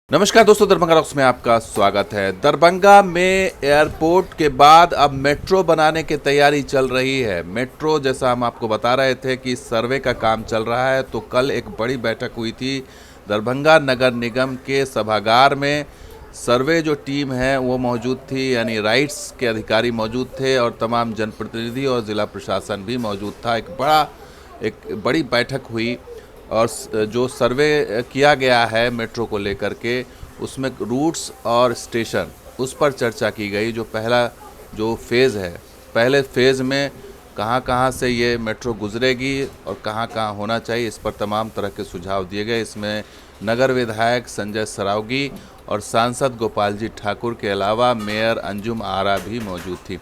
नमस्कार दोस्तों, दरभंगा रॉक्स में आपका स्वागत है। दरभंगा में एयरपोर्ट के बाद अब मेट्रो बनाने की तैयारी चल रही है। मेट्रो जैसा हम आपको बता रहे थे कि सर्वे का काम चल रहा है, तो कल एक बड़ी बैठक हुई थी दरभंगा नगर निगम के सभागार में। सर्वे जो टीम है वो मौजूद थी, यानी राइट्स के अधिकारी मौजूद थे और तमाम जनप्रतिनिधि और ज़िला प्रशासन भी मौजूद था। एक बड़ी बैठक हुई और जो सर्वे किया गया है मेट्रो को लेकर के, उसमें रूट्स और स्टेशन उस पर चर्चा की गई। जो पहला जो फेज़ है, पहले फेज़ में कहाँ कहाँ से ये मेट्रो गुजरेगी और कहाँ कहाँ होना चाहिए, इस पर तमाम तरह के सुझाव दिए गए। इसमें नगर विधायक संजय सरावगी और सांसद गोपाल जी ठाकुर के अलावा मेयर अंजुम आरा भी मौजूद थी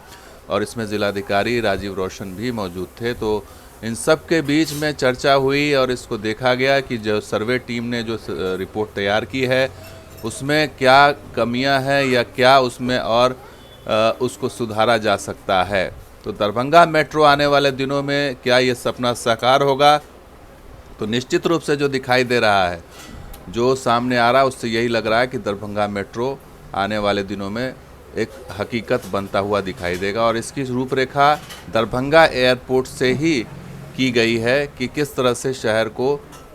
और इसमें ज़िलाधिकारी राजीव रोशन भी मौजूद थे। तो इन सब के बीच में चर्चा हुई और इसको देखा गया कि जो सर्वे टीम ने जो रिपोर्ट तैयार की है उसमें क्या कमियां हैं या क्या उसमें और उसको सुधारा जा सकता है। तो दरभंगा मेट्रो आने वाले दिनों में क्या ये सपना साकार होगा? तो निश्चित रूप से जो दिखाई दे रहा है, जो सामने आ रहा है, उससे यही लग रहा है कि दरभंगा मेट्रो आने वाले दिनों में एक हकीकत बनता हुआ दिखाई देगा। और इसकी रूपरेखा दरभंगा एयरपोर्ट से ही की गई है कि किस तरह से शहर को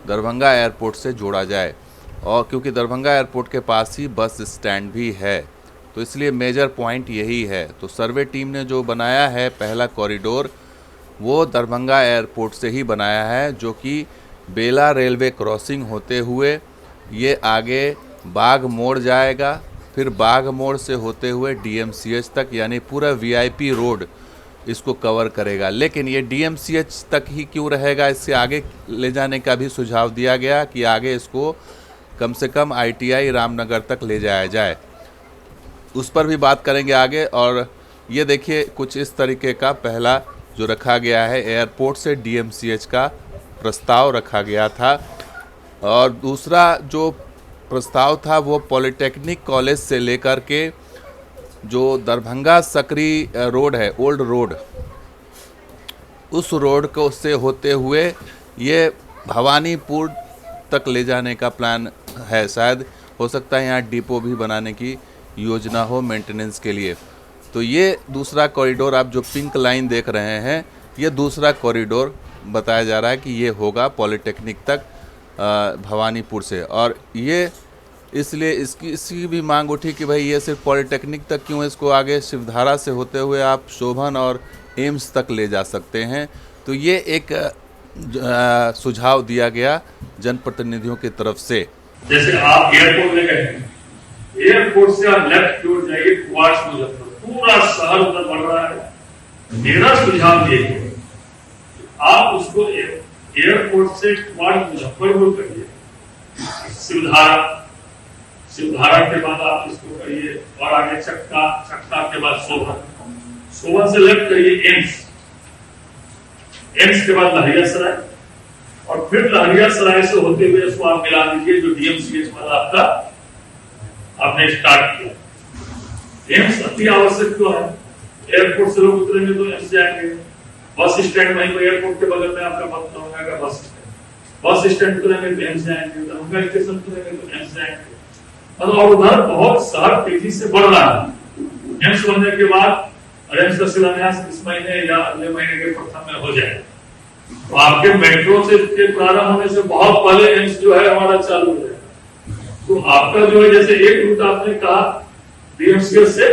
दरभंगा एयरपोर्ट से जोड़ा जाए, और क्योंकि दरभंगा एयरपोर्ट के पास ही बस स्टैंड भी है, तो इसलिए मेजर पॉइंट यही है। तो सर्वे टीम ने जो बनाया है पहला कॉरिडोर, वो दरभंगा एयरपोर्ट से ही बनाया है, जो कि बेला रेलवे क्रॉसिंग होते हुए ये आगे बाग मोड़ जाएगा, फिर बाग मोड़ से होते हुए डीएमसीएच तक, यानी पूरा वीआईपी रोड इसको कवर करेगा। लेकिन ये डीएमसीएच तक ही क्यों रहेगा, इससे आगे ले जाने का भी सुझाव दिया गया कि आगे इसको कम से कम आईटीआई रामनगर तक ले जाया जाए, उस पर भी बात करेंगे आगे। और ये देखिए, कुछ इस तरीके का पहला जो रखा गया है, एयरपोर्ट से डीएमसीएच का प्रस्ताव रखा गया था। और दूसरा जो प्रस्ताव था वो पॉलिटेक्निक कॉलेज से लेकर के जो दरभंगा सकरी रोड है, ओल्ड रोड, उस रोड को से होते हुए ये भवानीपुर तक ले जाने का प्लान है। शायद हो सकता है यहाँ डिपो भी बनाने की योजना हो मेंटेनेंस के लिए। तो ये दूसरा कॉरिडोर, आप जो पिंक लाइन देख रहे हैं, ये दूसरा कॉरिडोर बताया जा रहा है कि ये होगा पॉलिटेक्निक तक भवानीपुर से। और ये इसलिए इसकी भी मांग उठी कि भाई ये सिर्फ पॉलिटेक्निक तक क्यों, इसको आगे शिवधारा से होते हुए आप शोभन और एम्स तक ले जा सकते हैं। तो ये एक सुझाव दिया गया जनप्रतिनिधियों की तरफ से। जैसे आप एयरपोर्ट में गए, एयरपोर्ट से आप लेफ्ट की ओर जाइए, टुवर्ड्स मुजफ्फरपुर, पूरा शहर उधर बढ़ रहा है। मेरा सुझाव ये है, आप उसको एयरपोर्ट से टुवर्ड्स मुजफ्फरपुर करिए, शिवधारा के बाद आप इसको करिए, और आगे चक्का के बाद सोभन से लेफ्ट करिए एम्स के बाद लहरियासराय, और फिर लहरियासराय से होते हुए इसको आप मिला दीजिए जो डीएमसीएच वाला आपने स्टार्ट किया। एम्स अति आवश्यक क्यों है? एयरपोर्ट से लोग उतरेंगे तो एम्स जाएंगे, बस स्टैंड वहीं पर एयरपोर्ट के बगल में आपका बस स्टैंड उतरेंगे तो एम्स जाएंगे, दरभंगा स्टेशन उतरेंगे तो एम्स जाएंगे। और उधर बहुत शहर तेजी से बढ़ रहा है। एम्स बनने के बाद एम्स का शिलान्यास इस महीने या अगले महीने के प्रथम में हो जाए, तो आपके मेट्रो से के प्रारंभ होने से बहुत पहले एम्स जो है हमारा चालू है। तो आपका जो है, जैसे एक रूट आपने कहा डीएमसीएच से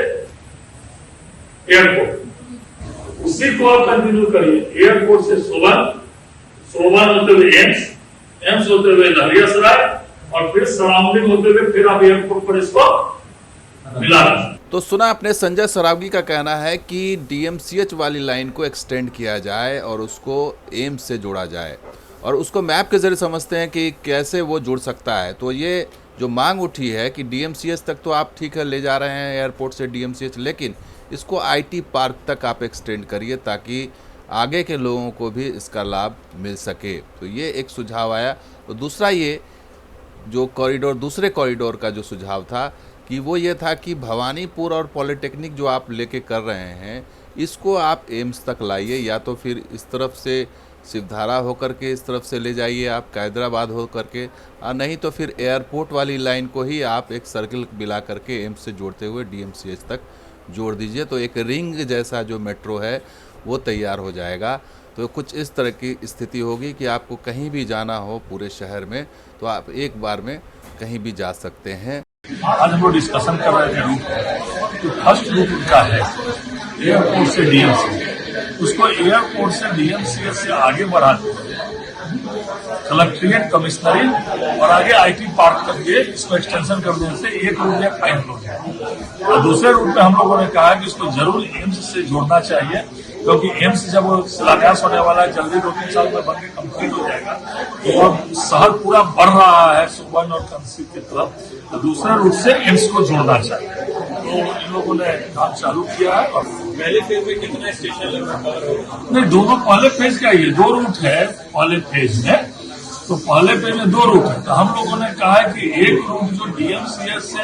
एयरपोर्ट, उसी को आप कंटिन्यू करिए। एयरपोर्ट से सोबन होते हुए एम्स होते हुए लहरियासराय, और फिर सराउंडिंग होते हुए फिर आप एयरपोर्ट पर इसको मिला। तो सुना आपने, संजय सरावगी का कहना है कि डीएमसीएच वाली लाइन को एक्सटेंड किया जाए और उसको एम्स से जोड़ा जाए, और उसको मैप के जरिए समझते हैं कि कैसे वो जुड़ सकता है। तो ये जो मांग उठी है कि डीएमसीएच तक तो आप ठीक है ले जा रहे हैं एयरपोर्ट से डीएमसीएच, लेकिन इसको आईटी पार्क तक आप एक्सटेंड करिए ताकि आगे के लोगों को भी इसका लाभ मिल सके। तो ये एक सुझाव आया। तो दूसरा, ये जो कॉरिडोर, दूसरे कॉरिडोर का जो सुझाव था कि वो ये था कि भवानीपुर और पॉलिटेक्निक जो आप लेके कर रहे हैं, इसको आप एम्स तक लाइए, या तो फिर इस तरफ से शिवधारा होकर के इस तरफ से ले जाइए आप हैदराबाद हो करके, और नहीं तो फिर एयरपोर्ट वाली लाइन को ही आप एक सर्किल मिला करके एम्स से जोड़ते हुए DMCH तक जोड़ दीजिए, तो एक रिंग जैसा जो मेट्रो है वो तैयार हो जाएगा। तो कुछ इस तरह की स्थिति होगी कि आपको कहीं भी जाना हो पूरे शहर में तो आप एक बार में कहीं भी जा सकते हैं। आज हम लोग डिस्कशन कर रहे थे रूट, तो फर्स्ट रूट उनका है एयरपोर्ट से DMCH, उसको एयरपोर्ट से DMCH से आगे बढ़ा कलेक्ट्रेट, कमिश्नरेट और आगे IT पार्क तक ये इसको एक्सटेंशन कर देने से एक रूट में फाइन हो जाए। और दूसरे रूट में हम लोगों ने कहा कि इसको जरूर एम्स से जोड़ना चाहिए, क्योंकि एम्स जब शिलान्यास होने वाला है जल्दी 2-3 साल में बनके कंप्लीट हो जाएगा, तो अब शहर पूरा बढ़ रहा है सुबर्न और कंसी की तरफ, तो दूसरे रूट से एम्स को जोड़ना चाहिए। तो इन लोगों ने काम चालू किया है। और पहले फेज में कितना स्टेशन लगभग? नहीं, दोनों पहले फेज का ये 2 रूट है पहले फेज में, तो पहले फेज में 2 रूट है। तो हम लोगों ने कहा है कि एक रूट जो DMCH से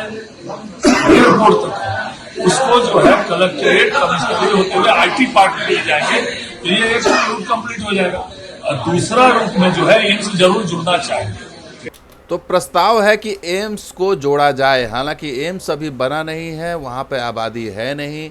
एयरपोर्ट तक है उसको जो है कलेक्ट्रेट, कमिश्नरेट होते हुए IT पार्क में ले जाएंगे, तो ये एक रूट कंप्लीट हो जाएगा। और दूसरा रूट में जो है एम्स जरूर जुड़ना चाहिए। तो प्रस्ताव है कि एम्स को जोड़ा जाए, हालांकि एम्स अभी बना नहीं है, वहाँ पे आबादी है नहीं,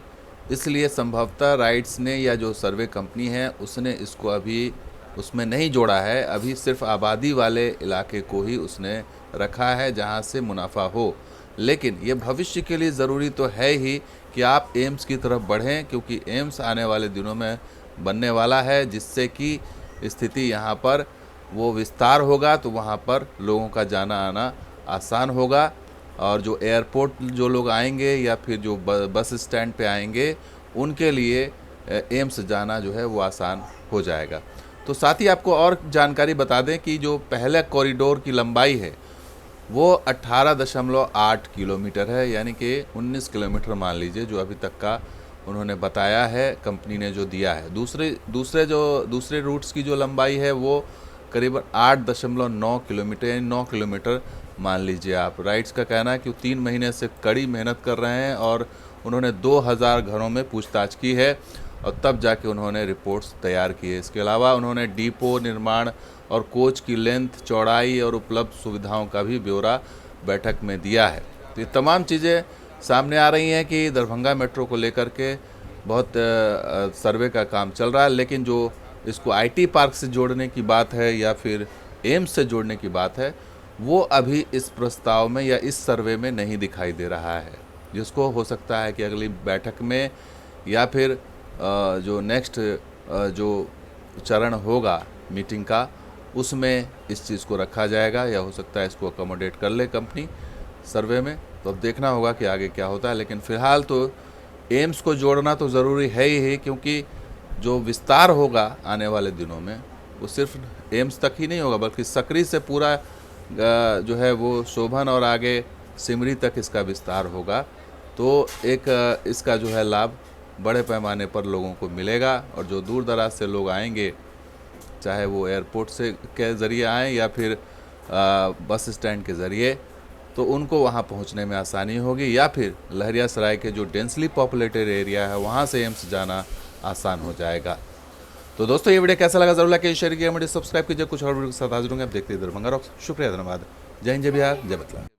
इसलिए संभवतः राइट्स ने या जो सर्वे कंपनी है उसने इसको अभी उसमें नहीं जोड़ा है। अभी सिर्फ आबादी वाले इलाके को ही उसने रखा है जहाँ से मुनाफा हो। लेकिन ये भविष्य के लिए ज़रूरी तो है ही कि आप एम्स की तरफ बढ़ें, क्योंकि एम्स आने वाले दिनों में बनने वाला है, जिससे कि स्थिति यहाँ पर वो विस्तार होगा, तो वहाँ पर लोगों का जाना आना आसान होगा। और जो एयरपोर्ट जो लोग आएंगे या फिर जो बस स्टैंड पे आएंगे उनके लिए एम्स जाना जो है वो आसान हो जाएगा। तो साथ ही आपको और जानकारी बता दें कि जो पहले कॉरिडोर की लंबाई है वो 18.8 किलोमीटर है, यानी कि 19 किलोमीटर मान लीजिए, जो अभी तक का उन्होंने बताया है, कंपनी ने जो दिया है। दूसरे रूट्स की जो लंबाई है वो करीबन 8.9 किलोमीटर, यानी 9 किलोमीटर मान लीजिए आप। राइट्स का कहना है कि वो 3 महीने से कड़ी मेहनत कर रहे हैं और उन्होंने 2000 घरों में पूछताछ की है और तब जाके उन्होंने रिपोर्ट्स तैयार की है। इसके अलावा उन्होंने डिपो निर्माण और कोच की लेंथ, चौड़ाई और उपलब्ध सुविधाओं का भी ब्यौरा बैठक में दिया है। तो ये तमाम चीज़ें सामने आ रही हैं कि दरभंगा मेट्रो को लेकर के बहुत सर्वे का काम चल रहा है, लेकिन जो इसको IT पार्क से जोड़ने की बात है या फिर एम्स से जोड़ने की बात है, वो अभी इस प्रस्ताव में या इस सर्वे में नहीं दिखाई दे रहा है, जिसको हो सकता है कि अगली बैठक में या फिर जो नेक्स्ट जो चरण होगा मीटिंग का उसमें इस चीज़ को रखा जाएगा, या हो सकता है इसको अकोमोडेट कर ले कंपनी सर्वे में। तो अब देखना होगा कि आगे क्या होता है, लेकिन फ़िलहाल तो एम्स को जोड़ना तो ज़रूरी है ही, क्योंकि जो विस्तार होगा आने वाले दिनों में वो सिर्फ एम्स तक ही नहीं होगा, बल्कि सकरी से पूरा जो है वो शोभन और आगे सिमरी तक इसका विस्तार होगा। तो एक इसका जो है लाभ बड़े पैमाने पर लोगों को मिलेगा, और जो दूर दराज से लोग आएंगे, चाहे वो एयरपोर्ट से के ज़रिए आएँ या फिर बस स्टैंड के ज़रिए, तो उनको वहाँ पहुँचने में आसानी होगी, या फिर लहरियासराय के जो डेंसली पॉपुलेटेड एरिया है वहाँ से एम्स जाना आसान हो जाएगा। तो दोस्तों ये वीडियो कैसा लगा जरूर लाइक शेयर कीजिए, वीडियो सब्सक्राइब कीजिए। कुछ और वीडियो के साथ हाजिर होंगे। आप देखते हैं दरभंगा रॉक्स। शुक्रिया, धन्यवाद। जय हिंद, जय बिहार, जय बतला।